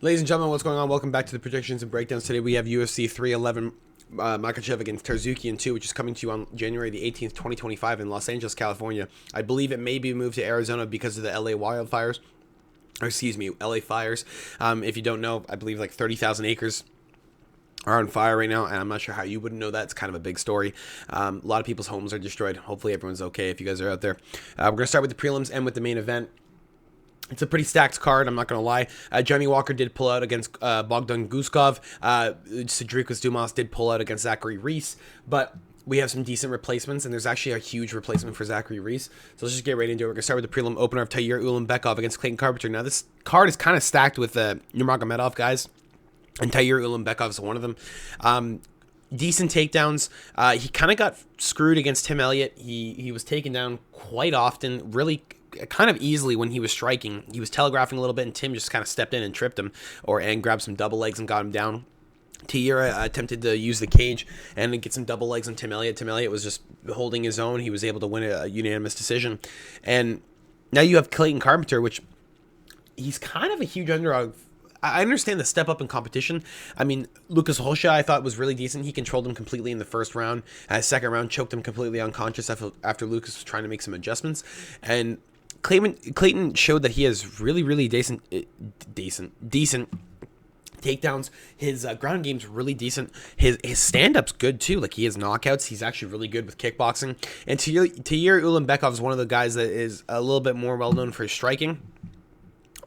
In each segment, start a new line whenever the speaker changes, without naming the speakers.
Ladies and gentlemen, what's going on? Welcome back to the predictions and breakdowns. Today we have UFC 311 Makhachev against Tsarukyan 2, which is coming to you on January the 18th, 2025 in Los Angeles, California. I believe it may be moved to Arizona because of the LA wildfires, or excuse me, LA fires. If you don't know, I believe like 30,000 acres are on fire right now, and I'm not sure how you wouldn't know that. It's kind of a big story. A lot of people's homes are destroyed. Hopefully everyone's okay if you guys are out there. We're going to start with the prelims and with the main event. It's a pretty stacked card, I'm not going to lie. Johnny Walker did pull out against Bogdan Guskov. Cedric Dumas did pull out against Zachary Reese. But we have some decent replacements, and there's actually a huge replacement for Zachary Reese. So let's just get right into it. We're going to start with the prelim opener of Tayyar Ulanbekov against Clayton Carpenter. Now, this card is kind of stacked with Nurmagomedov guys, and Tayyar Ulanbekov is one of them. Decent takedowns. He kind of got screwed against Tim Elliott. He was taken down quite often, really kind of easily when he was striking. He was telegraphing a little bit, and Tim just kind of stepped in and tripped him, and grabbed some double legs and got him down. Tayyar attempted to use the cage and get some double legs on Tim Elliott. Tim Elliott was just holding his own. He was able to win a unanimous decision. And now you have Clayton Carpenter, which he's kind of a huge underdog. I understand the step up in competition. I mean, Lucas Rocha, I thought, was really decent. He controlled him completely in the first round. Second round, choked him completely unconscious after Lucas was trying to make some adjustments. And Clayton showed that he has really decent takedowns. His ground game's really decent. His stand-up's good too. Like, he has knockouts. He's actually really good with kickboxing. And Tayyar Ulanbekov is one of the guys that is a little bit more well-known for his striking.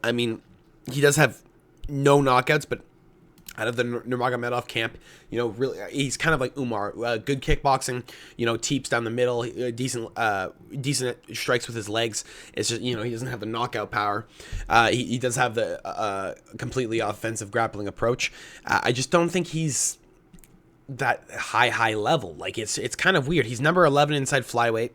I mean, he does have no knockouts, but out of the Nurmagomedov camp, really, he's kind of like Umar. Good kickboxing, teeps down the middle, decent strikes with his legs. It's just, he doesn't have the knockout power. He does have the completely offensive grappling approach. I just don't think he's that high level. Like, it's kind of weird. He's number 11 inside flyweight.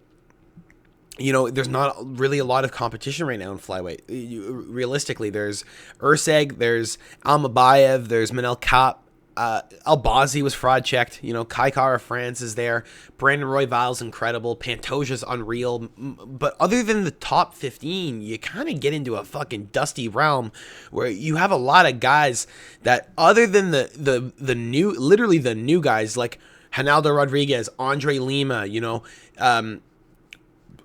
There's not really a lot of competition right now in flyweight. Realistically, there's Urseg, there's Almabayev, there's Manel Kape, Albazi was fraud checked. Kai Kara France is there. Brandon Royval's incredible. Pantoja's unreal. But other than the top 15, you kind of get into a fucking dusty realm where you have a lot of guys that, other than the new, literally the new guys like Ronaldo Rodriguez, Andre Lima,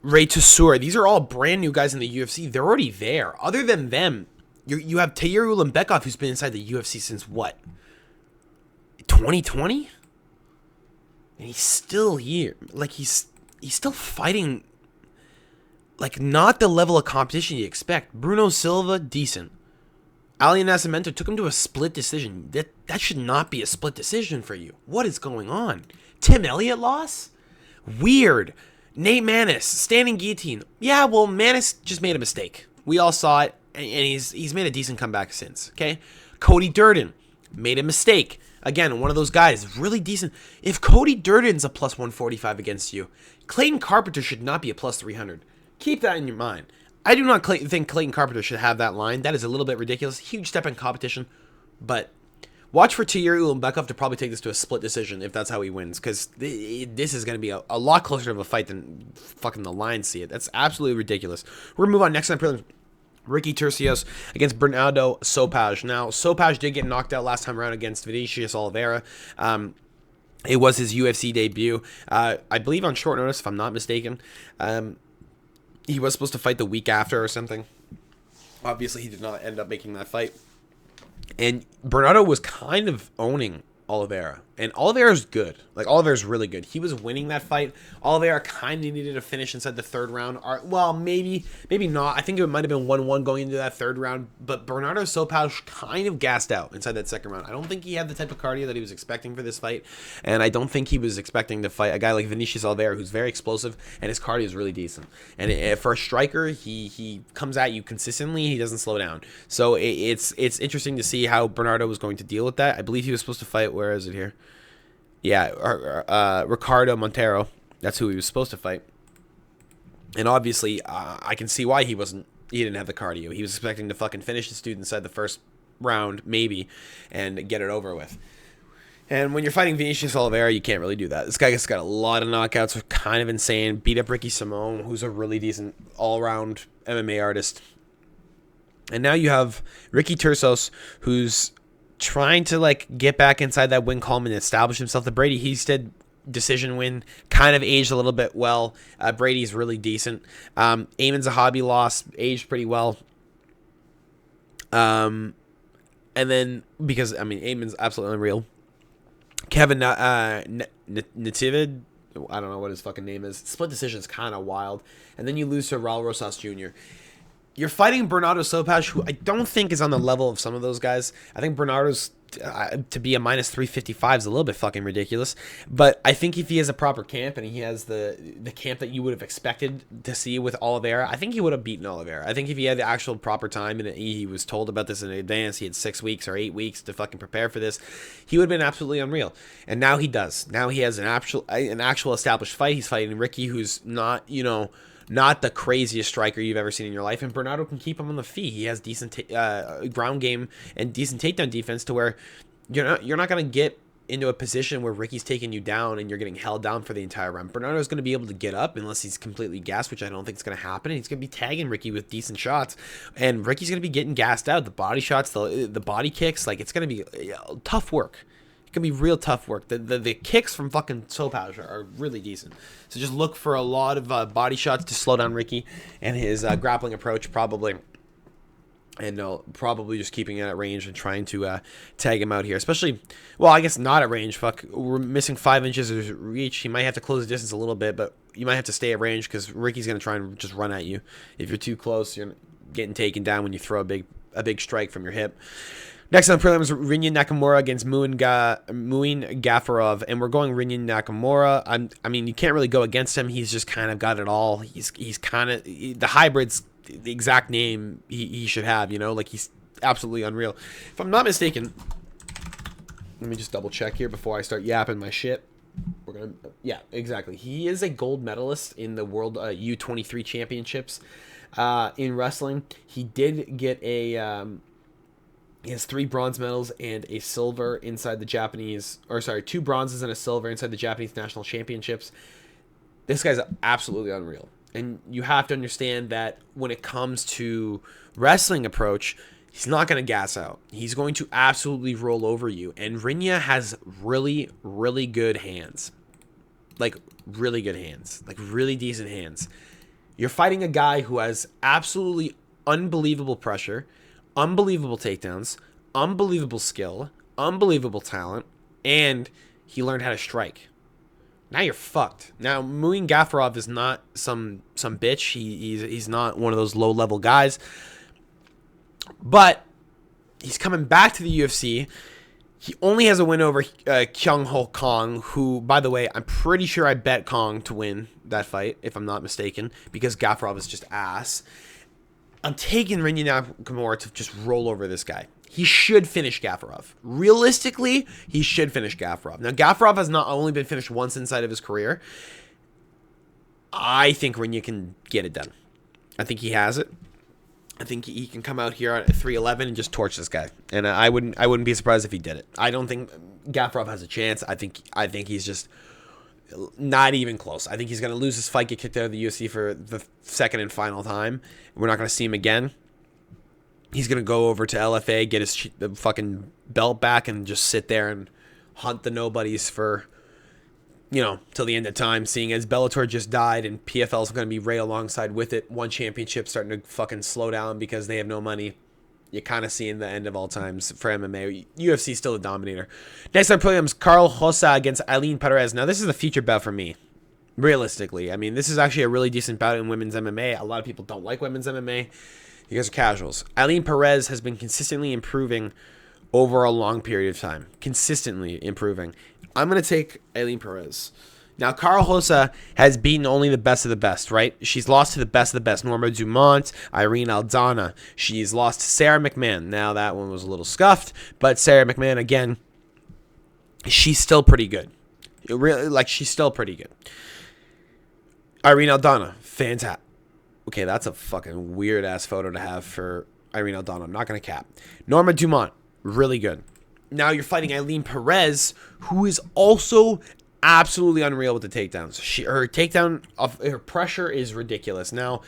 Ray Toussaint, these are all brand new guys in the UFC. They're already there. Other than them, you have Tayyar Ulanbekov, who's been inside the UFC since what? 2020? And he's still here. Like, he's still fighting, like, not the level of competition you expect. Bruno Silva, decent. Ali Nascimento took him to a split decision. That should not be a split decision for you. What is going on? Tim Elliott loss? Weird. Nate Maness, standing guillotine. Yeah, well, Maness just made a mistake. We all saw it, and he's made a decent comeback since, okay? Cody Durden made a mistake. Again, one of those guys, really decent. If Cody Durden's a plus 145 against you, Clayton Carpenter should not be a plus 300. Keep that in your mind. I do not think Clayton Carpenter should have that line. That is a little bit ridiculous. Huge step in competition, but watch for Tayyar Ulanbekov to probably take this to a split decision if that's how he wins, because this is going to be a lot closer of a fight than fucking the lines see it. That's absolutely ridiculous. We're going to move on next on prelims. Ricky Turcios against Bernardo Sopaj. Now, Sopaj did get knocked out last time around against Vinicius Oliveira. It was his UFC debut. I believe on short notice, if I'm not mistaken. He was supposed to fight the week after or something. Obviously, he did not end up making that fight. And Bernardo was kind of owning Oliveira. And Oliveira's good. Like, Oliveira's really good. He was winning that fight. Oliveira kind of needed a finish inside the third round. Well, maybe not. I think it might have been 1-1 going into that third round. But Bernardo Sopaj kind of gassed out inside that second round. I don't think he had the type of cardio that he was expecting for this fight. And I don't think he was expecting to fight a guy like Vinicius Oliveira, who's very explosive, and his cardio is really decent. And for a striker, he comes at you consistently. He doesn't slow down. So it's interesting to see how Bernardo was going to deal with that. I believe he was supposed to fight. Where is it here? Yeah, Ricardo Montero. That's who he was supposed to fight. And obviously, I can see why he didn't have the cardio. He was expecting to fucking finish this dude inside the first round, maybe, and get it over with. And when you're fighting Vinicius Oliveira, you can't really do that. This guy has got a lot of knockouts, kind of insane. Beat up Ricky Simon, who's a really decent all-around MMA artist. And now you have Ricky Turcios, who's trying to like get back inside that win column and establish himself. The Brady Hiestand decision win kind of aged a little bit well. Brady's really decent. Eamon Zahabi lost, aged pretty well. And then because Eamon's absolutely unreal. Kevin Nativid, I don't know what his fucking name is. Split decision is kind of wild. And then you lose to Raul Rosas Jr. You're fighting Bernardo Sopaj, who I don't think is on the level of some of those guys. I think Bernardo's to be a minus 355 is a little bit fucking ridiculous. But I think if he has a proper camp and he has the camp that you would have expected to see with Oliveira, I think he would have beaten Oliveira. I think if he had the actual proper time and he was told about this in advance, he had 6 weeks or 8 weeks to fucking prepare for this, he would have been absolutely unreal. And now he does. Now he has an actual established fight. He's fighting Ricky, who's not, not the craziest striker you've ever seen in your life, and Bernardo can keep him on the feet. He has decent ground game and decent takedown defense to where you're not going to get into a position where Ricky's taking you down and you're getting held down for the entire round. Bernardo's going to be able to get up unless he's completely gassed, which I don't think is going to happen, and he's going to be tagging Ricky with decent shots, and Ricky's going to be getting gassed out. The body shots, the body kicks, like it's going to be tough work. It can be real tough work. The kicks from fucking Sopaj are really decent. So just look for a lot of body shots to slow down Ricky and his grappling approach probably. And probably just keeping it at range and trying to tag him out here. Especially, well, I guess not at range. Fuck, we're missing 5 inches of reach. He might have to close the distance a little bit, but you might have to stay at range because Ricky's going to try and just run at you. If you're too close, you're getting taken down when you throw a big strike from your hip. Next on the prelims, Rinyan Nakamura against Muin Gafarov, and we're going Rinyan Nakamura. I mean, you can't really go against him. He's just kind of got it all. He's kind of the hybrid's the exact name he should have. Like he's absolutely unreal. If I'm not mistaken, let me just double check here before I start yapping my shit. Yeah, exactly. He is a gold medalist in the World U23 Championships in wrestling. He did get he has 3 bronze medals and a silver inside the Japanese, 2 bronzes and a silver inside the Japanese National Championships. This guy's absolutely unreal. And you have to understand that when it comes to wrestling approach, he's not going to gas out. He's going to absolutely roll over you. And Rinya has really, really good hands. Like, really good hands. Like, really decent hands. You're fighting a guy who has absolutely unbelievable pressure, unbelievable takedowns, unbelievable skill, unbelievable talent, and he learned how to strike. Now you're fucked. Now Muin Gafarov is not some bitch. He's not one of those low level guys, but he's coming back to the UFC. He only has a win over Kyung Ho Kong, who, by the way, I'm pretty sure I bet Kong to win that fight, if I'm not mistaken, because Gafarov is just ass. I'm taking Rinyan Nakamura to just roll over this guy. He should finish Gafarov. Realistically, he should finish Gafarov. Now, Gafarov has not only been finished once inside of his career. I think Rinya can get it done. I think he has it. I think he can come out here at 311 and just torch this guy. And I wouldn't be surprised if he did it. I don't think Gafarov has a chance. I think he's just not even close. I think he's going to lose his fight, get kicked out of the UFC for the second and final time. We're not going to see him again. He's going to go over to LFA, get his fucking belt back, and just sit there and hunt the nobodies for, till the end of time, seeing as Bellator just died and PFL is going to be right alongside with it. One championship starting to fucking slow down because they have no money. You're kind of seeing the end of all times for MMA. UFC still the dominator. Next on prelims, Carl Rosa against Eileen Perez. Now, this is a feature bout for me. Realistically. I mean, this is actually a really decent bout in women's MMA. A lot of people don't like women's MMA. You guys are casuals. Eileen Perez has been consistently improving over a long period of time. Consistently improving. I'm going to take Eileen Perez. Now, Carl Rosa has beaten only the best of the best, right? She's lost to the best of the best. Norma Dumont, Irene Aldana. She's lost to Sarah McMahon. Now, that one was a little scuffed, but Sarah McMahon, again, she's still pretty good. She's still pretty good. Irene Aldana, fantastic. Okay, that's a fucking weird-ass photo to have for Irene Aldana. I'm not going to cap. Norma Dumont, really good. Now you're fighting Eileen Perez, who is also absolutely unreal with the takedowns. Her takedown of her pressure is ridiculous. Now,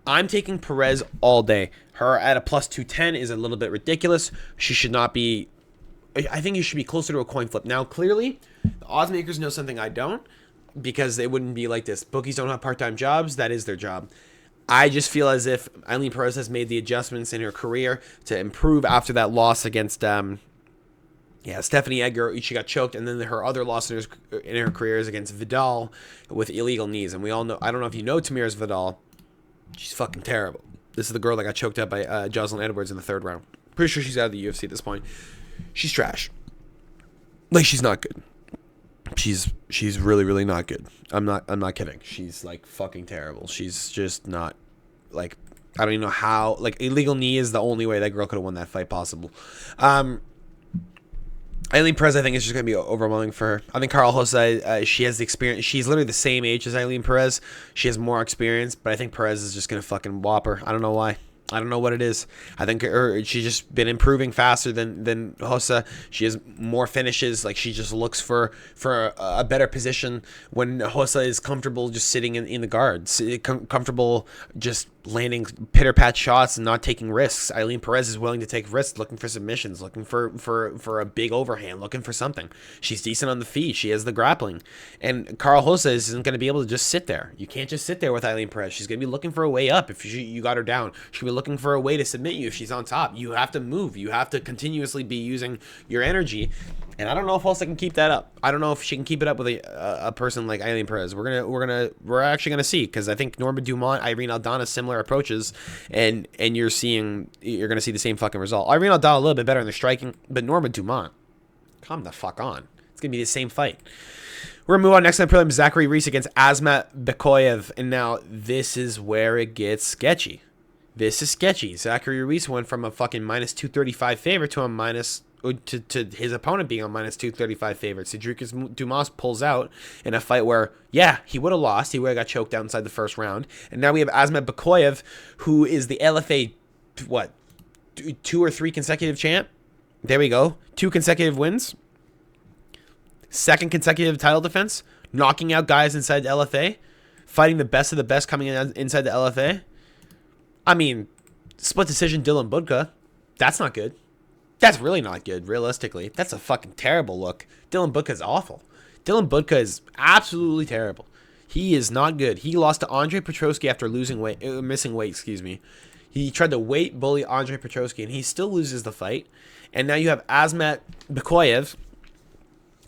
I'm taking Perez all day. Her at a plus 210 is a little bit ridiculous. She should not be. I think you should be closer to a coin flip. Now, clearly, the odds makers know something I don't, because they wouldn't be like this. Bookies don't have part-time jobs. That is their job. I just feel as if Eileen Perez has made the adjustments in her career to improve after that loss against Stephanie Edgar. She got choked, and then her other loss in her career is against Vidal with illegal knees. And we all know, I don't know if you know Tamires Vidal. She's fucking terrible. This is the girl that got choked up by Jocelyn Edwards in the 3rd round. Pretty sure she's out of the UFC at this point. She's trash. Like, she's not good. She's really, really not good. I'm not kidding. She's like fucking terrible. She's just not, like, I don't even know how. Like, illegal knee is the only way that girl could have won that fight possible. Eileen Perez, I think, is just going to be overwhelming for her. I think Carl Jose, she has the experience. She's literally the same age as Eileen Perez. She has more experience, but I think Perez is just going to fucking whop her. I don't know why. I don't know what it is. I think she's just been improving faster than Hossa. She has more finishes. Like, she just looks for a better position when Hossa is comfortable just sitting in the guards, comfortable just landing pitter-pat shots and not taking risks. Eileen Perez is willing to take risks, looking for submissions, looking for a big overhand, looking for something. She's decent on the feet. She has the grappling. And Carl Hossa isn't going to be able to just sit there. You can't just sit there with Eileen Perez. She's going to be looking for a way up if you got her down. She'll be looking for a way to submit you if she's on top. You have to move. You have to continuously be using your energy. And I don't know if Hossa can keep that up. I don't know if she can keep it up with a person like Eileen Perez. We're actually gonna see, because I think Norma Dumont, Irene Aldana, similar approaches, and you're gonna see the same fucking result. Irene Aldana a little bit better in the striking, but Norma Dumont, come the fuck on. It's gonna be the same fight. We're gonna move on next to the prelim. Zachary Reese against Asmat Bekoyev, and now this is where it gets sketchy. This is sketchy. Zachary Reese went from a fucking minus 235 favorite to a minus. To his opponent being a minus 235 favorite. Tsarukyan Dumas pulls out in a fight where, yeah, he would have lost. He would have got choked out inside the 1st round. And now we have Asmat Bekoyev, who is the LFA, 2 or 3 consecutive champ? There we go. 2 consecutive wins. 2nd consecutive title defense. Knocking out guys inside the LFA. Fighting the best of the best coming inside the LFA. I mean, split decision Dylan Budka. That's not good. That's really not good, realistically. That's a fucking terrible look. Dylan Budka is awful. Dylan Budka is absolutely terrible. He is not good. He lost to Andre Petrosky after missing weight, excuse me. He tried to weight bully Andre Petrosky, and he still loses the fight. And now you have Asmat Bekoyev,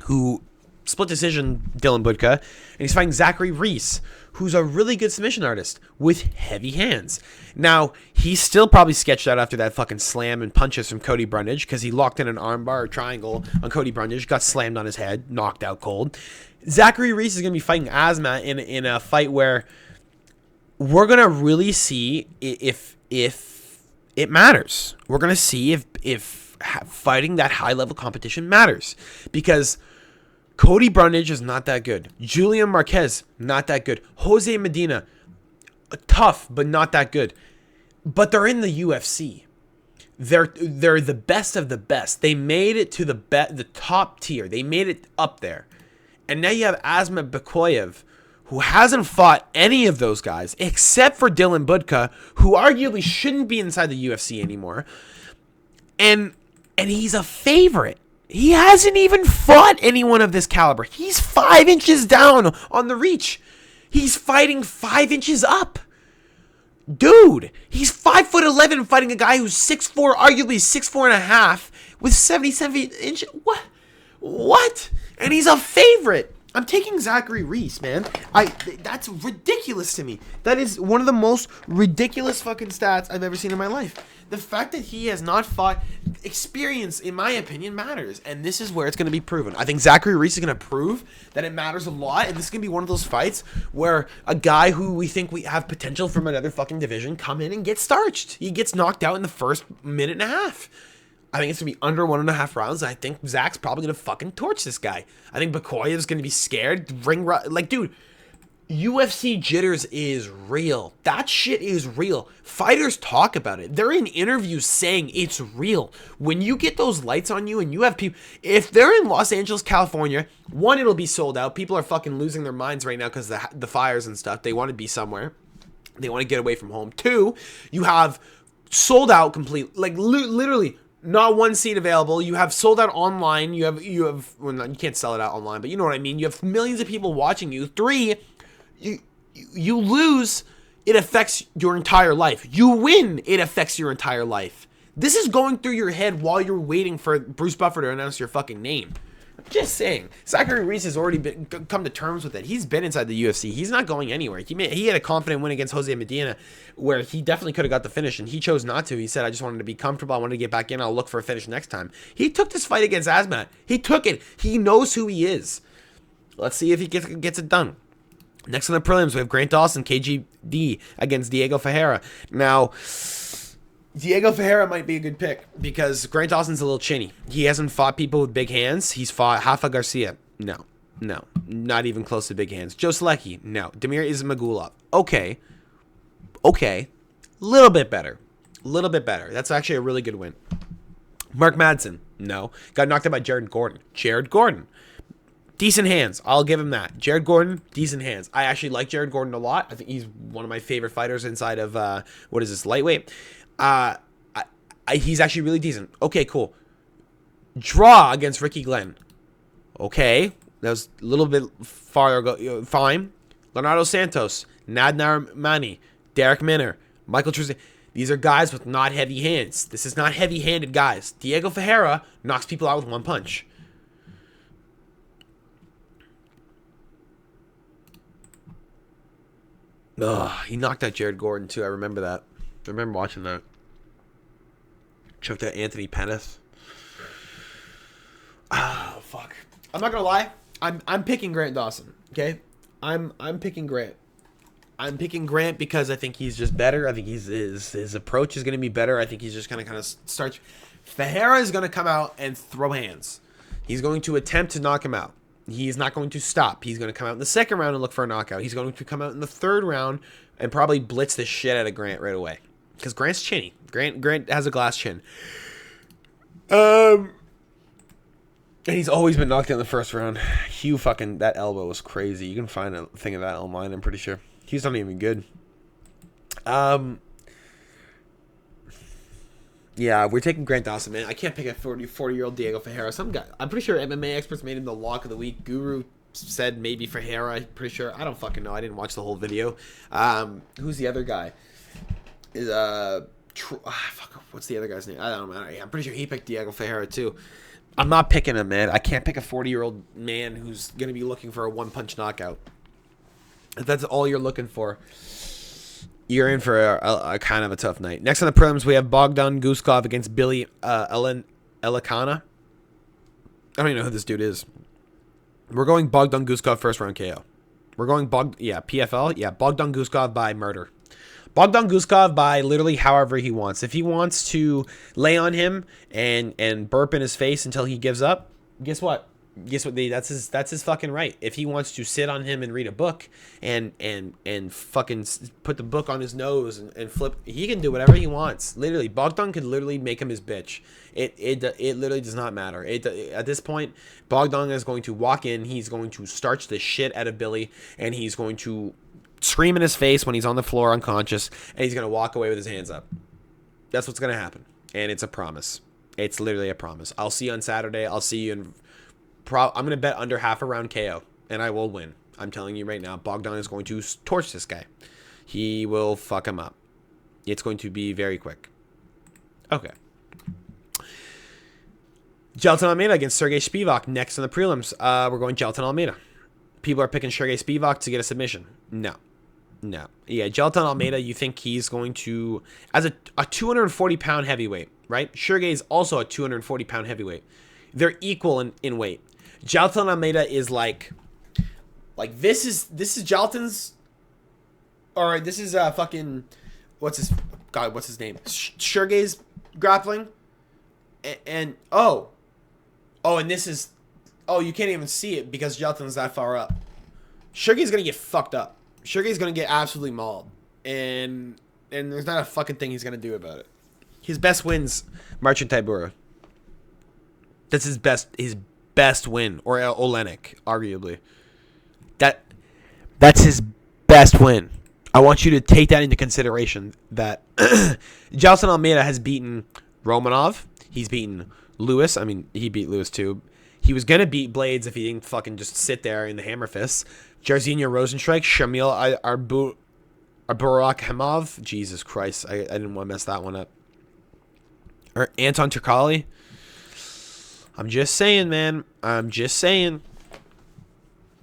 who split decision Dylan Budka, and he's fighting Zachary Reese, who's a really good submission artist with heavy hands. Now, he's still probably sketched out after that fucking slam and punches from Cody Brundage, because he locked in an armbar or triangle on Cody Brundage, got slammed on his head, knocked out cold. Zachary Reese is going to be fighting Asmat in a fight where we're going to really see if it matters. We're going to see if fighting that high-level competition matters, because Cody Brundage is not that good. Julian Marquez, not that good. Jose Medina, tough, but not that good. But they're in the UFC. They're the best of the best. They made it to the top tier. They made it up there. And now you have Asmat Bekoyev, who hasn't fought any of those guys, except for Dylan Budka, who arguably shouldn't be inside the UFC anymore. And he's a favorite. He hasn't even fought anyone of this caliber. He's 5 inches down on the reach. He's fighting 5 inches up. Dude, he's 5'11", fighting a guy who's 6'4", arguably 6'4.5", with 77 inches. What? And he's a favorite. I'm taking Zachary Reese, man. That's ridiculous to me. That is one of the most ridiculous fucking stats I've ever seen in my life. The fact that he has not fought, experience, in my opinion, matters. And this is where it's going to be proven. I think Zachary Reese is going to prove that it matters a lot. And this is going to be one of those fights where a guy who we think we have potential from another fucking division come in and get starched. He gets knocked out in the first minute and a half. I think it's going to be under 1.5 rounds. I think Zach's probably going to fucking torch this guy. I think Bekoyev's going to be scared. Dude, UFC jitters is real. That shit is real. Fighters talk about it. They're in interviews saying it's real. When you get those lights on you and you have people, if they're in Los Angeles, California, one, it'll be sold out. People are fucking losing their minds right now because the fires and stuff. They want to be somewhere. They want to get away from home. 2, you have sold out complete, like literally not one seat available. You have sold out online. You have well, you can't sell it out online, but you know what I mean. You have millions of people watching you. 3, you lose, it affects your entire life. You win, it affects your entire life. This is going through your head while you're waiting for Bruce Buffer to announce your fucking name. Just saying. Zachary Reese has already come to terms with it. He's been inside the UFC. He's not going anywhere. He had a confident win against Jose Medina where he definitely could have got the finish, and he chose not to. He said, I just wanted to be comfortable. I wanted to get back in. I'll look for a finish next time. He took this fight against Azmat. He took it. He knows who he is. Let's see if he gets it done. Next on the prelims, we have Grant Dawson, KGD, against Diego Ferreira. Now, Diego Ferreira might be a good pick because Grant Dawson's a little chinny. He hasn't fought people with big hands. He's fought Rafa Garcia. No. Not even close to big hands. Joe Selecki. No. Damir Ismagulov. Okay. Little bit better. That's actually a really good win. Mark Madsen. No. Got knocked out by Jared Gordon. Decent hands. I'll give him that. Jared Gordon, decent hands. I actually like Jared Gordon a lot. I think he's one of my favorite fighters inside of, lightweight. He's actually really decent. Okay, cool. Draw against Ricky Glenn. Okay. That was a little bit farther ago. Fine. Leonardo Santos, Nad Narimani, Derek Minner, Michael Truesdale. These are guys with not heavy hands. This is not heavy-handed guys. Diego Ferreira knocks people out with one punch. Ugh, he knocked out Jared Gordon, too. I remember that. I remember watching that. Choked out Anthony Pettis. Oh, fuck. I'm not gonna lie. I'm picking Grant Dawson, okay? I'm picking Grant. I'm picking Grant because I think he's just better. I think his approach is going to be better. I think he's just going to kind of start. Ferreira is going to come out and throw hands. He's going to attempt to knock him out. He's not going to stop. He's going to come out in the second round and look for a knockout. He's going to come out in the third round and probably blitz the shit out of Grant right away. Because Grant's chinny. Grant has a glass chin. And he's always been knocked out in the first round. Hugh fucking, that elbow was crazy. You can find a thing of that online, I'm pretty sure. He's not even good. Yeah, we're taking Grant Dawson, man. I can't pick a 40-year-old Diego Ferreira. Some guy, I'm pretty sure MMA experts made him the lock of the week. Guru said maybe Ferreira. I'm pretty sure. I don't fucking know. I didn't watch the whole video. Who's the other guy? Fuck, what's the other guy's name? I don't know. I'm pretty sure he picked Diego Ferreira too. I'm not picking him, man. I can't pick a 40-year-old man who's gonna be looking for a one-punch knockout. If that's all you're looking for, you're in for a kind of a tough night. Next on the prelims, we have Bogdan Guskov against Billy Elikana. I don't even know who this dude is. We're going Bogdan Guskov first round KO. We're going PFL. Yeah, Bogdan Guskov by murder. Bogdan Guskov by literally however he wants. If he wants to lay on him and burp in his face until he gives up, guess what? That's his fucking right. If he wants to sit on him and read a book and fucking put the book on his nose and flip, he can do whatever he wants. Literally, Bogdan could literally make him his bitch. It literally does not matter. At this point, Bogdan is going to walk in. He's going to starch the shit out of Billy, and he's going to scream in his face when he's on the floor unconscious, and he's going to walk away with his hands up. That's what's going to happen, and it's a promise. It's literally a promise. I'll see you on Saturday. I'll see you in. I'm going to bet under half a round KO, and I will win. I'm telling you right now, Bogdan is going to torch this guy. He will fuck him up. It's going to be very quick. Okay. Gelton Almeida against Sergey Spivak next in the prelims. We're going Gelton Almeida. People are picking Sergey Spivak to get a submission. No. Yeah, Gelton Almeida, you think he's going to... As a 240-pound heavyweight, right? Sergey is also a 240-pound heavyweight. They're equal in weight. Gelton Almeida is like this is Gelton's, or this is fucking what's his name? Sergey's grappling, and this is you can't even see it because Gelton's that far up. Sergey's gonna get fucked up. Sergey's gonna get absolutely mauled, and there's not a fucking thing he's gonna do about it. His best wins, Marcin Tybura. That's his best win, or Olenek, arguably. That's his best win. I want you to take that into consideration that Gelson Almeida has beaten Romanov. He's beaten Lewis. I mean, he beat Lewis too. He was going to beat Blades if he didn't fucking just sit there in the hammer fists. Jairzinho Rosenstrike, Shamil Arburakhamov. Jesus Christ. I didn't want to mess that one up. Or Anton Turkali. I'm just saying, man. I'm just saying.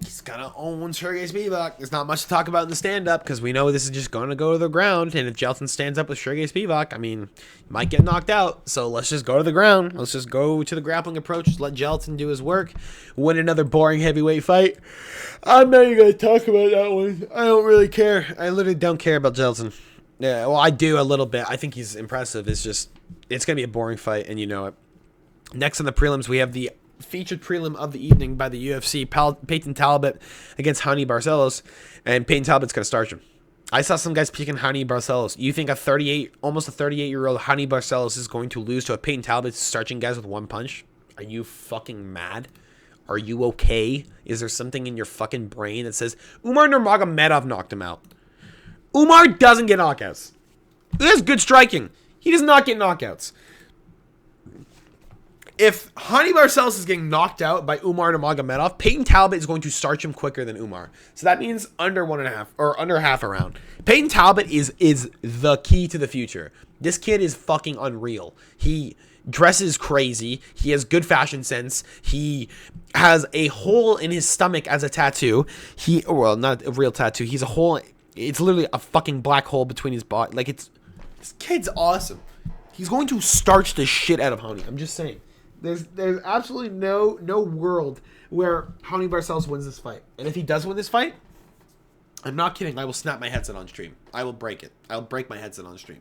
He's gonna own Sergey Spivak. There's not much to talk about in the stand-up because we know this is just going to go to the ground. And if Jelton stands up with Sergey Spivak, I mean, he might get knocked out. So let's just go to the ground. Let's just go to the grappling approach. Let Jelton do his work. Win another boring heavyweight fight. I'm not even going to talk about that one. I don't really care. I literally don't care about Jelton. Yeah, well, I do a little bit. I think he's impressive. It's just, it's going to be a boring fight, and you know it. Next on the prelims, we have the featured prelim of the evening by the UFC, Peyton Talbot against Hani Barcelos, and Peyton Talbot's going to starch him. I saw some guys picking Hani Barcelos. You think almost a 38-year-old Hani Barcelos is going to lose to a Peyton Talbot starching guys with one punch? Are you fucking mad? Are you okay? Is there something in your fucking brain that says Umar Nurmagomedov knocked him out? Umar doesn't get knockouts. He has good striking. He does not get knockouts. If Hani Barcelos is getting knocked out by Umar Nurmagomedov, Peyton Talbot is going to starch him quicker than Umar. So that means under 1.5 or under half a round. Peyton Talbot is the key to the future. This kid is fucking unreal. He dresses crazy. He has good fashion sense. He has a hole in his stomach as a tattoo. Well, not a real tattoo. He's a hole. It's literally a fucking black hole between his body. Like, this kid's awesome. He's going to starch the shit out of Hani. I'm just saying. There's absolutely no world where Hani Barcelos wins this fight. And if he does win this fight, I'm not kidding. I will snap my headset on stream. I will break it. I will break my headset on stream.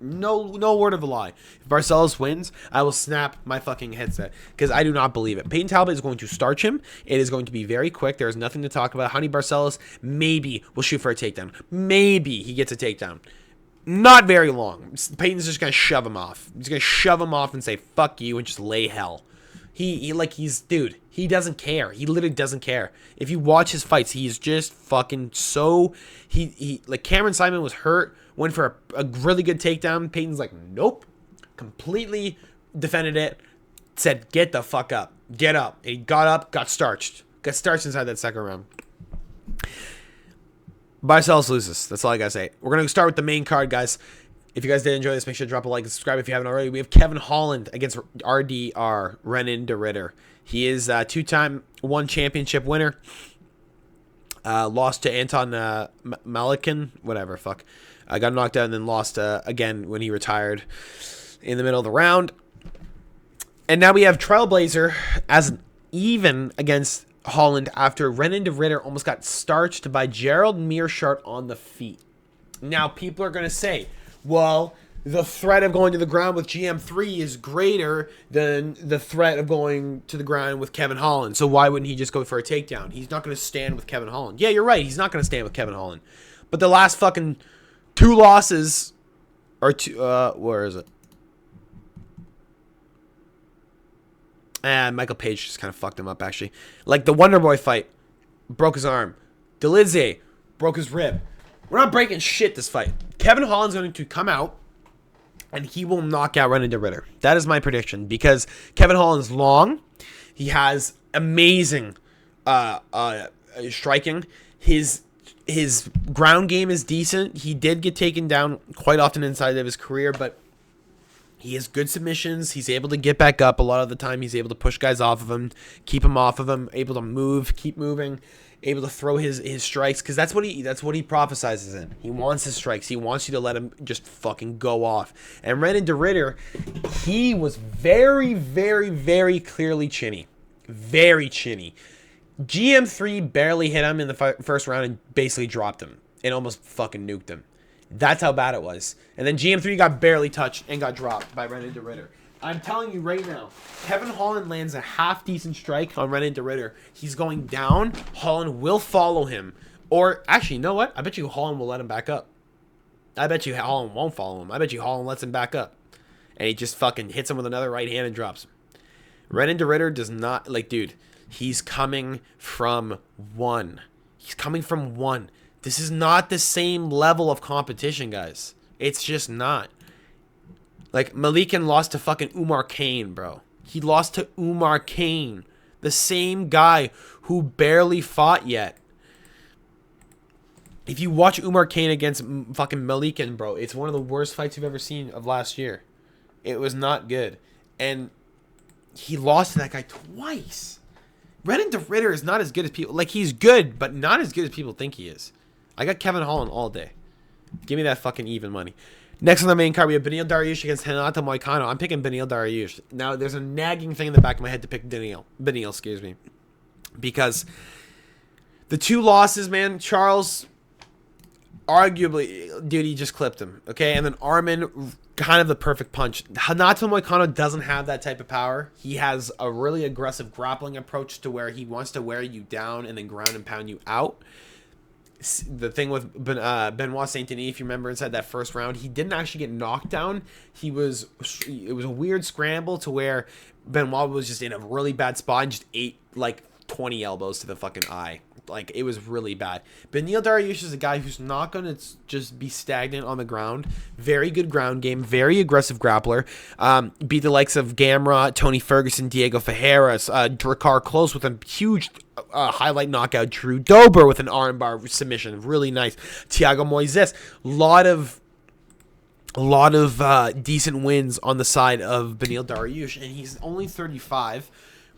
No word of a lie. If Barcelos wins, I will snap my fucking headset because I do not believe it. Peyton Talbot is going to starch him. It is going to be very quick. There is nothing to talk about. Hani Barcelos maybe will shoot for a takedown. Maybe he gets a takedown. Not very long. Peyton's just going to shove him off. He's going to shove him off and say, fuck you, and just lay hell. Dude, he doesn't care. He literally doesn't care. If you watch his fights, he's just fucking so, like Cameron Simon was hurt, went for a really good takedown. Peyton's like, nope. Completely defended it. Said, get the fuck up. Get up. And he got up, got starched. Got starched inside that second round. Barcelos loses. That's all I gotta say. We're gonna start with the main card, guys. If you guys did enjoy this, make sure to drop a like and subscribe if you haven't already. We have Kevin Holland against RDR, Renan de Ritter. He is a two-time one championship winner. Lost to Anton Malikin, whatever, fuck. Got knocked out and then lost again when he retired in the middle of the round. And now we have Trailblazer as an even against Holland after Renan de Ritter almost got starched by Gerald Meerschaert on the feet. Now, people are going to say, well, the threat of going to the ground with GM3 is greater than the threat of going to the ground with Kevin Holland. So why wouldn't he just go for a takedown? He's not going to stand with Kevin Holland. Yeah, you're right. He's not going to stand with Kevin Holland. But the last fucking two losses, or two, where is it? Michael Page just kind of fucked him up, actually. Like the Wonder Boy fight, broke his arm. Delize broke his rib. We're not breaking shit this fight. Kevin Holland's going to come out, and he will knock out Renan de Ritter. That is my prediction, because Kevin Holland's long. He has amazing striking. His ground game is decent. He did get taken down quite often inside of his career, but he has good submissions. He's able to get back up a lot of the time. He's able to push guys off of him, keep him off of him, able to move, keep moving, able to throw his strikes, because that's what he prophesizes in. He wants his strikes. He wants you to let him just fucking go off. And Renan de Ritter, he was very, very, very clearly chinny. Very chinny. GM3 barely hit him in the first round and basically dropped him and almost fucking nuked him. That's how bad it was. And then GM3 got barely touched and got dropped by Renan de Ritter. I'm telling you right now, Kevin Holland lands a half-decent strike on Renan de Ritter. He's going down. Holland will follow him. Or, actually, you know what? I bet you Holland will let him back up. I bet you Holland won't follow him. I bet you Holland lets him back up. And he just fucking hits him with another right hand and drops him. Renan de Ritter does not, like, dude, he's coming from one. He's coming from one. This is not the same level of competition, guys. It's just not. Like, Malikan lost to fucking Umar Kane, bro. He lost to Umar Kane. The same guy who barely fought yet. If you watch Umar Kane against fucking Malikan, bro, it's one of the worst fights you've ever seen of last year. It was not good. And he lost to that guy twice. Renan de Ritter is not as good as people... Like, he's good, but not as good as people think he is. I got Kevin Holland all day. Give me that fucking even money. Next on the main card, we have Beneil Dariush against Renato Moicano. I'm picking Beneil Dariush. Now, there's a nagging thing in the back of my head to pick Beneil, excuse me. Because the two losses, man, Charles, arguably, dude, he just clipped him, okay? And then Arman, kind of the perfect punch. Renato Moicano doesn't have that type of power. He has a really aggressive grappling approach to where he wants to wear you down and then ground and pound you out. The thing with Benoit Saint-Denis, if you remember inside that first round, he didn't actually get knocked down. It was a weird scramble to where Benoit was just in a really bad spot and just ate like 20 elbows to the fucking eye. Like, it was really bad. Beneil Dariush is a guy who's not going to just be stagnant on the ground. Very good ground game. Very aggressive grappler. Beat the likes of Gamrot, Tony Ferguson, Diego Ferreiras, Drakkar Close with a huge highlight knockout. Drew Dober with an armbar submission. Really nice. Thiago Moises. A lot of decent wins on the side of Beneil Dariush. And he's only 35.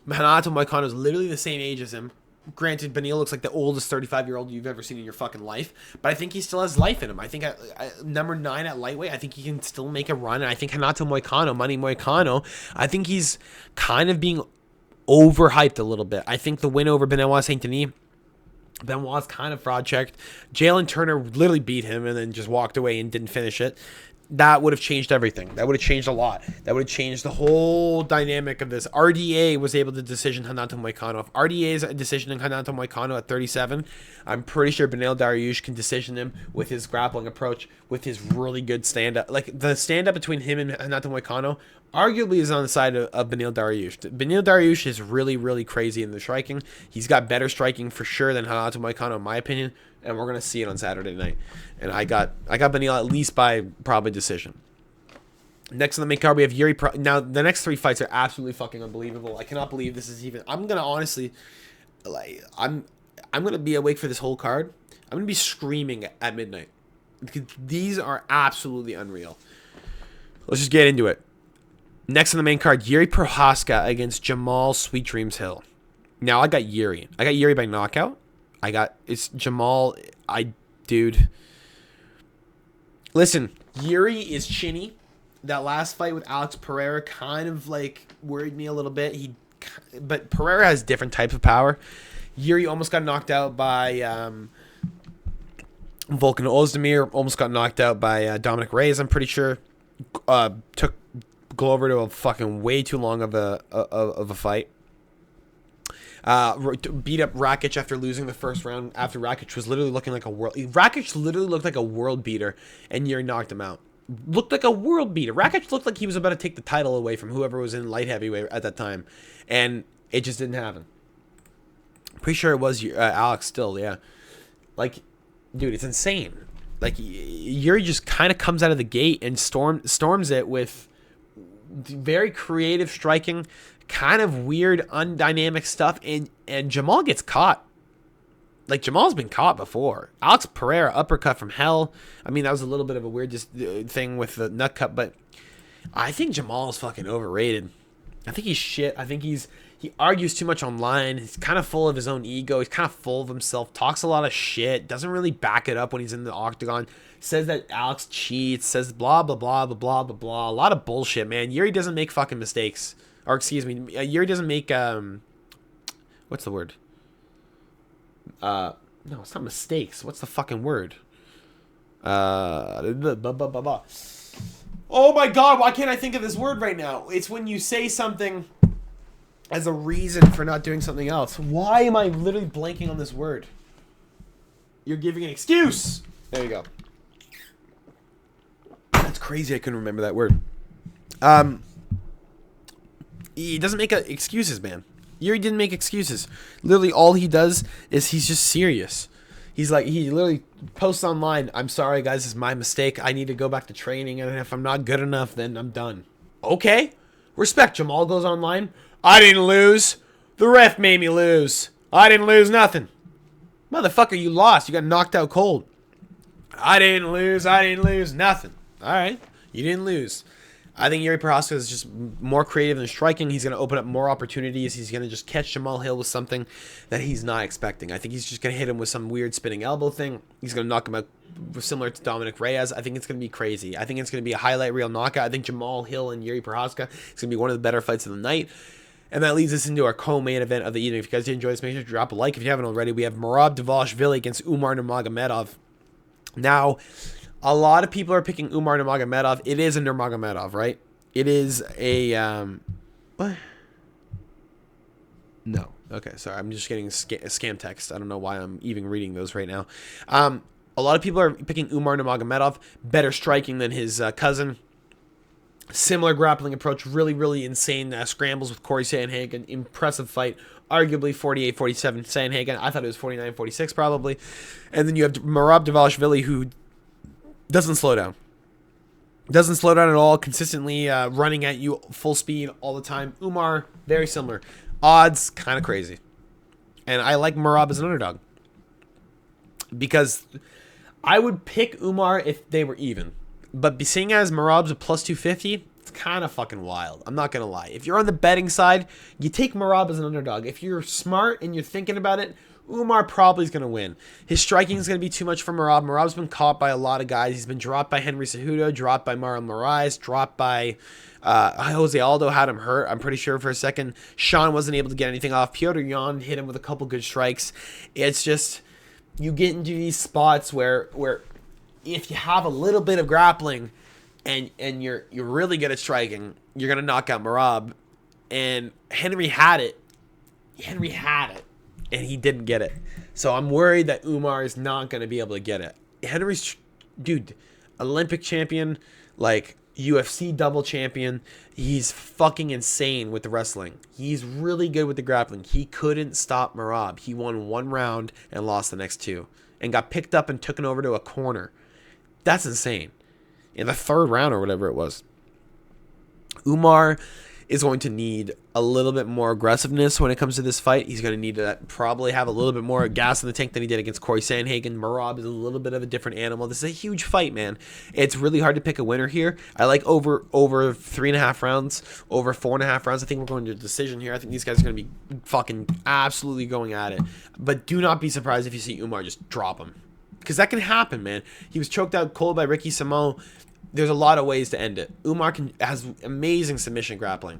Renato Moicano is literally the same age as him. Granted, Beneil looks like the oldest 35-year-old you've ever seen in your fucking life, but I think he still has life in him. I think number 9 at lightweight, I think he can still make a run, and I think Renato Moicano, Money Moicano, I think he's kind of being overhyped a little bit. I think the win over Benoit Saint-Denis, Benoit's kind of fraud-checked. Jalen Turner literally beat him and then just walked away and didn't finish it. That would have changed everything. That would have changed a lot. That would have changed the whole dynamic of this. RDA was able to decision Renato Moicano. If RDA is decisioning Renato Moicano at 37, I'm pretty sure Beneil Dariush can decision him with his grappling approach, with his really good stand-up. Like, the stand-up between him and Renato Moicano arguably is on the side of Beneil Dariush. Beneil Dariush is really, really crazy in the striking. He's got better striking for sure than Renato Moicano, in my opinion, and we're going to see it on Saturday night. And I got Beneil at least by probably decision. Next on the main card, we have Yuri. Now, the next 3 fights are absolutely fucking unbelievable. I cannot believe this is even... I'm going to honestly... like, I'm going to be awake for this whole card. I'm going to be screaming at midnight. Because these are absolutely unreal. Let's just get into it. Next on the main card, Yuri Prohaska against Jamal Sweet Dreams Hill. Now, I got Yuri. I got Yuri by knockout. It's Jamal. Dude. Listen, Yuri is chinny. That last fight with Alex Pereira kind of like worried me a little bit. But Pereira has different types of power. Yuri almost got knocked out by Volkan Ozdemir. Almost got knocked out by Dominic Reyes, I'm pretty sure. Took Glover to a fucking way too long of a fight. Beat up Rakic after losing the first round. After Rakic was literally looking like a world... Rakic literally looked like a world beater, and Yuri knocked him out. Looked like a world beater. Rakic looked like he was about to take the title away from whoever was in light heavyweight at that time, and it just didn't happen. Pretty sure it was Alex still, yeah. Like, dude, it's insane. Like, Yuri just kind of comes out of the gate and storms it with very creative striking, kind of weird, undynamic stuff, and Jamal gets caught. Like, Jamal's been caught before. Alex Pereira, uppercut from hell. I mean, that was a little bit of a weird thing with the nut cut, but I think Jamal's fucking overrated. I think he's shit. I think he argues too much online. He's kind of full of his own ego. He's kind of full of himself. Talks a lot of shit. Doesn't really back it up when he's in the octagon. Says that Alex cheats. Says blah, blah, blah, blah, blah, blah, blah. A lot of bullshit, man. Yuri doesn't make fucking mistakes. Or, excuse me. Yuri doesn't make, what's the word? No, it's not mistakes. What's the fucking word? Oh my god, why can't I think of this word right now? It's when you say something as a reason for not doing something else. Why am I literally blanking on this word? You're giving an excuse. There you go. That's crazy I couldn't remember that word. He doesn't make excuses, man. Yuri didn't make excuses. Literally all he does is he's just serious. He's like, he literally posts online, "I'm sorry, guys, this is my mistake. I need to go back to training, and if I'm not good enough, then I'm done." Okay, respect. Jamal goes online. "I didn't lose. The ref made me lose. I didn't lose nothing." Motherfucker, you lost. You got knocked out cold. I didn't lose nothing. All right, you didn't lose. I think Yuri Prochazka is just more creative than striking. He's going to open up more opportunities. He's going to just catch Jamal Hill with something that he's not expecting. I think he's just going to hit him with some weird spinning elbow thing. He's going to knock him out similar to Dominic Reyes. I think it's going to be crazy. I think it's going to be a highlight reel knockout. I think Jamal Hill and Yuri Prochazka is going to be one of the better fights of the night. And that leads us into our co-main event of the evening. If you guys did enjoy this, make sure to drop a like. If you haven't already, we have Merab Dvalishvili against Umar Nurmagomedov. Now, a lot of people are picking Umar Nurmagomedov. It is a Nurmagomedov, right? It is a, what? No. Okay, sorry. I'm just getting a scam text. I don't know why I'm even reading those right now. A lot of people are picking Umar Nurmagomedov. Better striking than his cousin. Similar grappling approach. Really, really insane scrambles with Corey Sandhagen. Impressive fight. Arguably 48-47 Sandhagen. I thought it was 49-46 probably. And then you have Merab Dvalishvili, who doesn't slow down. Doesn't slow down at all. Consistently running at you full speed all the time. Umar, very similar. Odds, kind of crazy. And I like Merab as an underdog. Because I would pick Umar if they were even. But seeing as Merab's a plus 250, it's kind of fucking wild. I'm not going to lie. If you're on the betting side, you take Merab as an underdog. If you're smart and you're thinking about it, Umar probably is going to win. His striking is going to be too much for Merab. Merab's been caught by a lot of guys. He's been dropped by Henry Cejudo, dropped by Marlon Moraes, dropped by Jose Aldo, had him hurt, I'm pretty sure, for a second. Sean wasn't able to get anything off. Piotr Jan hit him with a couple good strikes. It's just, you get into these spots where if you have a little bit of grappling and you're really good at striking, you're going to knock out Merab. And Henry had it. And he didn't get it. So I'm worried that Umar is not going to be able to get it. Henry's, dude, Olympic champion, like UFC double champion. He's fucking insane with the wrestling. He's really good with the grappling. He couldn't stop Merab. He won one round and lost the next two. And got picked up and taken over to a corner. That's insane. In the third round or whatever it was. Umar is going to need a little bit more aggressiveness when it comes to this fight. He's going to need to probably have a little bit more gas in the tank than he did against Corey Sandhagen. Merab is a little bit of a different animal. This is a huge fight, man. It's really hard to pick a winner here. I like over 3.5 rounds, over 4.5 rounds. I think we're going to a decision here. I think these guys are going to be fucking absolutely going at it. But do not be surprised if you see Umar just drop him. Because that can happen, man. He was choked out cold by Ricky Simon. There's a lot of ways to end it. Umar has amazing submission grappling.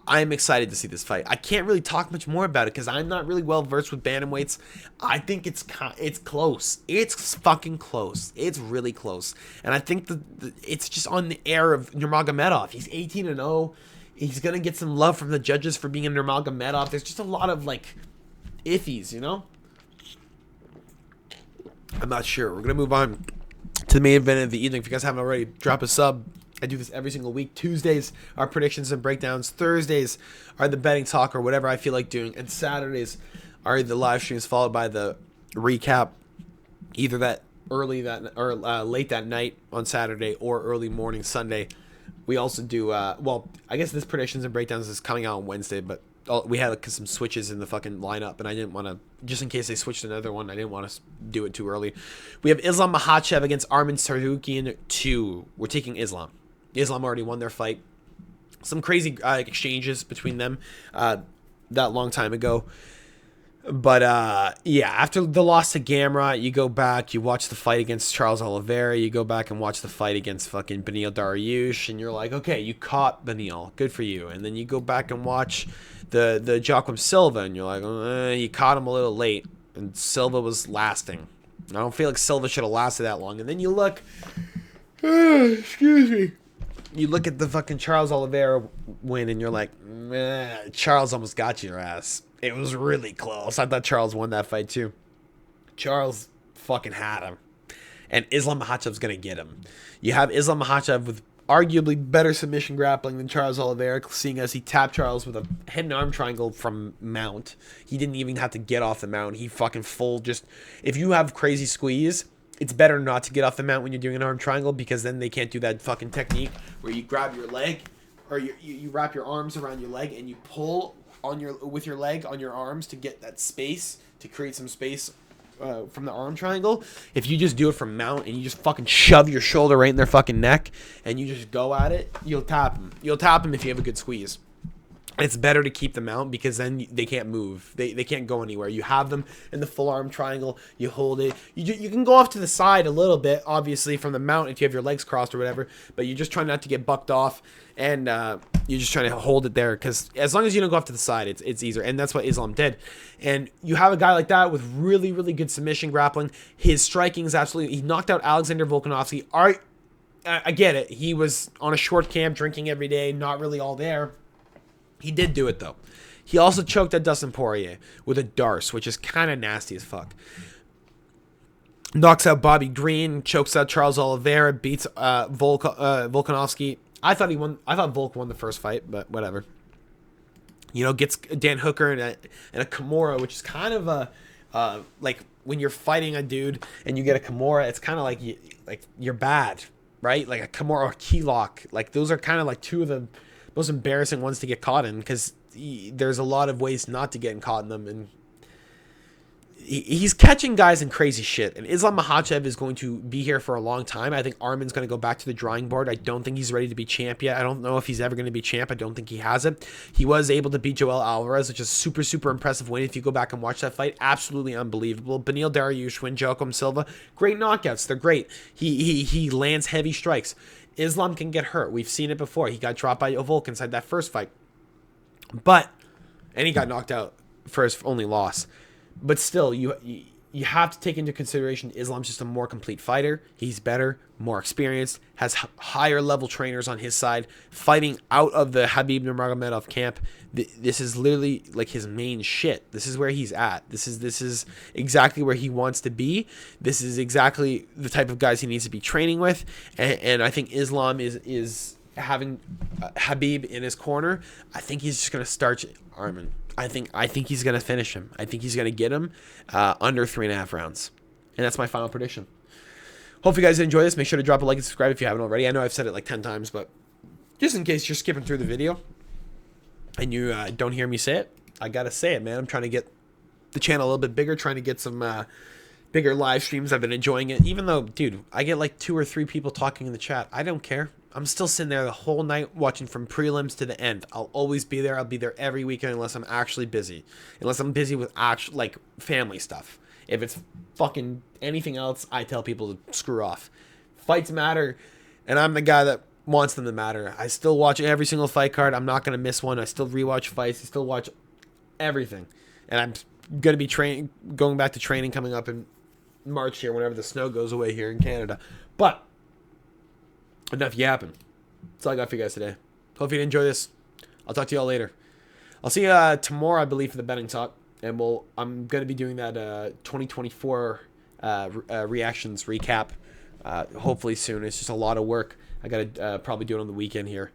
I'm excited to see this fight. I can't really talk much more about it because I'm not really well versed with bantamweights. I think it's close. It's fucking close. It's really close. And I think it's just on the air of Nurmagomedov. He's 18-0. He's gonna get some love from the judges for being a Nurmagomedov. There's just a lot of like iffies, you know. I'm not sure. We're gonna move on to the main event of the evening. If you guys haven't already, drop a sub. I do this every single week. Tuesdays are predictions and breakdowns. Thursdays are the betting talk or whatever I feel like doing. And Saturdays are the live streams followed by the recap, either that early that or late that night on Saturday or early morning Sunday. We also do, well, I guess this predictions and breakdowns is coming out on Wednesday, but we had like, some switches in the fucking lineup, and I didn't want to, just in case they switched another one, I didn't want to do it too early. We have Islam Makhachev against Arman Tsarukyan 2. We're taking Islam. Islam already won their fight. Some crazy exchanges between them that long time ago. But, yeah, after the loss to Gamrot, you go back, you watch the fight against Charles Oliveira, you go back and watch the fight against fucking Beneil Dariush, and you're like, okay, you caught Beneil. Good for you. And then you go back and watch the Joaquim Silva, and you're like, you caught him a little late, and Silva was lasting. I don't feel like Silva should have lasted that long. And then you look, excuse me. You look at the fucking Charles Oliveira win, and you're like, Charles almost got your ass. It was really close. I thought Charles won that fight, too. Charles fucking had him. And Islam Makhachev's going to get him. You have Islam Makhachev with arguably better submission grappling than Charles Oliveira, seeing as he tapped Charles with a head and arm triangle from mount. He didn't even have to get off the mount. He fucking full just... If you have crazy squeeze, it's better not to get off the mount when you're doing an arm triangle, because then they can't do that fucking technique where you grab your leg, or you wrap your arms around your leg and you pull on with your leg on your arms to get that space, to create some space from the arm triangle. If you just do it from mount and you just fucking shove your shoulder right in their fucking neck and you just go at it, you'll tap them. You'll tap them if you have a good squeeze. It's better to keep them out because then they can't move. They can't go anywhere. You have them in the full arm triangle. You hold it. You can go off to the side a little bit, obviously, from the mount if you have your legs crossed or whatever. But you're just trying not to get bucked off. And you're just trying to hold it there. Because as long as you don't go off to the side, it's easier. And that's what Islam did. And you have a guy like that with really, really good submission grappling. His striking is absolutely... He knocked out Alexander Volkanovski. I get it. He was on a short camp, drinking every day, not really all there. He did do it, though. He also choked at Dustin Poirier with a Darce, which is kind of nasty as fuck. Knocks out Bobby Green, chokes out Charles Oliveira, beats Volkanovski. I thought Volk won the first fight, but whatever. You know, gets Dan Hooker and a Kimura, which is kind of a like when you're fighting a dude and you get a Kimura, it's kind of like you're bad, right? Like a Kimura or a key lock. Like those are kind of like two of the most embarrassing ones to get caught in, because there's a lot of ways not to get caught in them, and he's catching guys in crazy shit. And Islam Makhachev is going to be here for a long time. I think Armin's going to go back to the drawing board. I don't think he's ready to be champ yet. I don't know if he's ever going to be champ. I don't think he has it. He was able to beat Joel Alvarez, which is super, super impressive win. If you go back and watch that fight, absolutely unbelievable. Benil Dariush win, Joachim Silva, great knockouts. They're great. He lands heavy strikes. Islam can get hurt. We've seen it before. He got dropped by Volk inside that first fight. And he got knocked out for his only loss. But still, you have to take into consideration Islam's just a more complete fighter. He's better, more experienced, has higher level trainers on his side, fighting out of the Khabib Nurmagomedov camp. This is literally like his main shit. This is where he's at. This is exactly where he wants to be. This is exactly the type of guys he needs to be training with. And I think Islam is having Khabib in his corner. I think he's just going to starch Armin. I think he's going to finish him. I think he's going to get him under 3.5 rounds. And that's my final prediction. Hope you guys enjoy this. Make sure to drop a like and subscribe if you haven't already. I know I've said it like 10 times, but just in case you're skipping through the video and you don't hear me say it, I got to say it, man. I'm trying to get the channel a little bit bigger, trying to get some bigger live streams. I've been enjoying it. Even though, dude, I get like 2 or 3 people talking in the chat. I don't care. I'm still sitting there the whole night watching from prelims to the end. I'll always be there. I'll be there every weekend unless I'm actually busy. Unless I'm busy with actual, like, family stuff. If it's fucking anything else, I tell people to screw off. Fights matter, and I'm the guy that wants them to matter. I still watch every single fight card. I'm not going to miss one. I still rewatch fights. I still watch everything. And I'm going to be going back to training coming up in March here whenever the snow goes away here in Canada. But enough yapping. That's all I got for you guys today. Hope you enjoy this. I'll talk to y'all later. I'll see you tomorrow, I believe, for the betting talk. And I'm going to be doing that 2024 reactions recap hopefully soon. It's just a lot of work. I got to probably do it on the weekend here.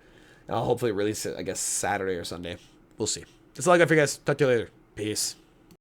And I'll hopefully release it, I guess, Saturday or Sunday. We'll see. That's all I got for you guys. Talk to you later. Peace.